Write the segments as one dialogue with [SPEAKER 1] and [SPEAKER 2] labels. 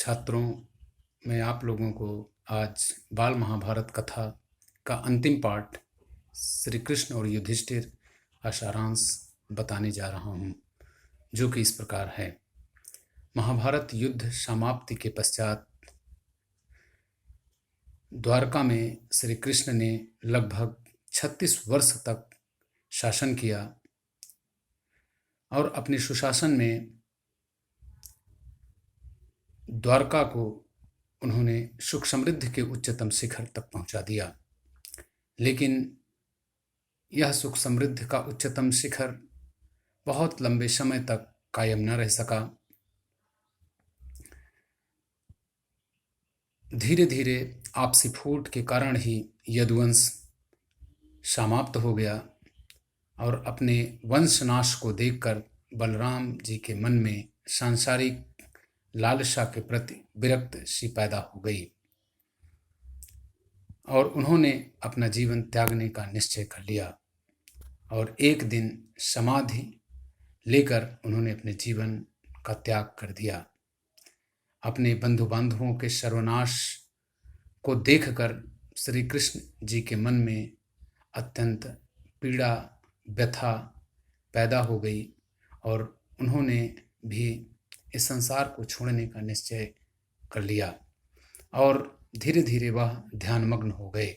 [SPEAKER 1] छात्रों, मैं आप लोगों को आज बाल महाभारत कथा का अंतिम पाठ श्री कृष्ण और युधिष्ठिर का सारांश बताने जा रहा हूँ, जो कि इस प्रकार है। महाभारत युद्ध समाप्ति के पश्चात द्वारका में श्री कृष्ण ने लगभग 36 वर्ष तक शासन किया और अपने सुशासन में द्वारका को उन्होंने सुख समृद्धि के उच्चतम शिखर तक पहुंचा दिया। लेकिन यह सुख समृद्धि का उच्चतम शिखर बहुत लंबे समय तक कायम न रह सका। धीरे धीरे आपसी फूट के कारण ही यदुवंश समाप्त हो गया और अपने वंशनाश को देखकर बलराम जी के मन में सांसारिक लालसा के प्रति विरक्त सी पैदा हो गई और उन्होंने अपना जीवन त्यागने का निश्चय कर लिया और एक दिन समाधि लेकर उन्होंने अपने जीवन का त्याग कर दिया। अपने बंधु बांधवों के सर्वनाश को देखकर श्री कृष्ण जी के मन में अत्यंत पीड़ा व्यथा पैदा हो गई और उन्होंने भी इस संसार को छोड़ने का निश्चय कर लिया और धीरे धीरे वह ध्यानमग्न हो गए।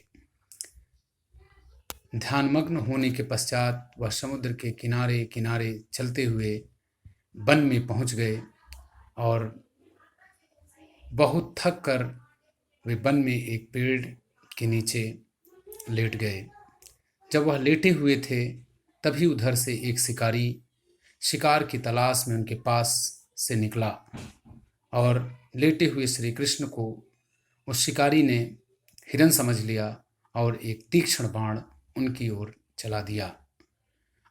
[SPEAKER 1] ध्यानमग्न होने के पश्चात वह समुद्र के किनारे किनारे चलते हुए वन में पहुंच गए और बहुत थक कर वे वन में एक पेड़ के नीचे लेट गए। जब वह लेटे हुए थे तभी उधर से एक शिकारी शिकार की तलाश में उनके पास से निकला और लेटे हुए श्री कृष्ण को उस शिकारी ने हिरन समझ लिया और एक तीक्ष्ण बाण उनकी ओर चला दिया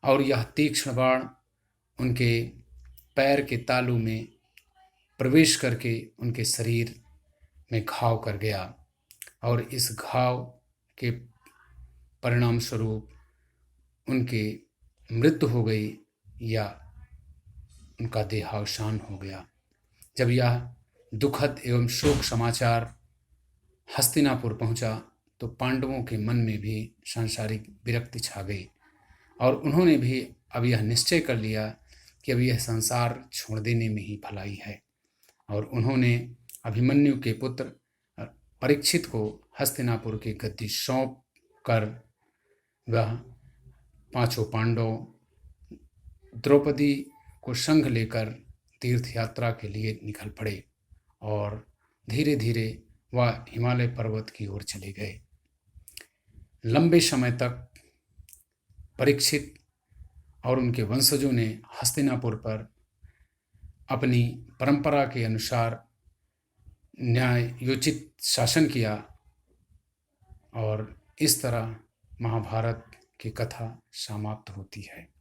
[SPEAKER 1] और यह तीक्ष्ण बाण उनके पैर के तालू में प्रवेश करके उनके शरीर में घाव कर गया और इस घाव के परिणाम स्वरूप उनकी मृत्यु हो गई या उनका देहावसान हो गया। जब यह दुखद एवं शोक समाचार हस्तिनापुर पहुंचा तो पांडवों के मन में भी सांसारिक विरक्ति छा गई और उन्होंने भी अब यह निश्चय कर लिया कि अब यह संसार छोड़ देने में ही भलाई है और उन्होंने अभिमन्यु के पुत्र परीक्षित को हस्तिनापुर की गद्दी सौंप कर वह पांचों पांडव द्रौपदी को संग लेकर तीर्थ यात्रा के लिए निकल पड़े और धीरे धीरे वह हिमालय पर्वत की ओर चले गए। लंबे समय तक परीक्षित और उनके वंशजों ने हस्तिनापुर पर अपनी परंपरा के अनुसार न्यायोचित शासन किया और इस तरह महाभारत की कथा समाप्त होती है।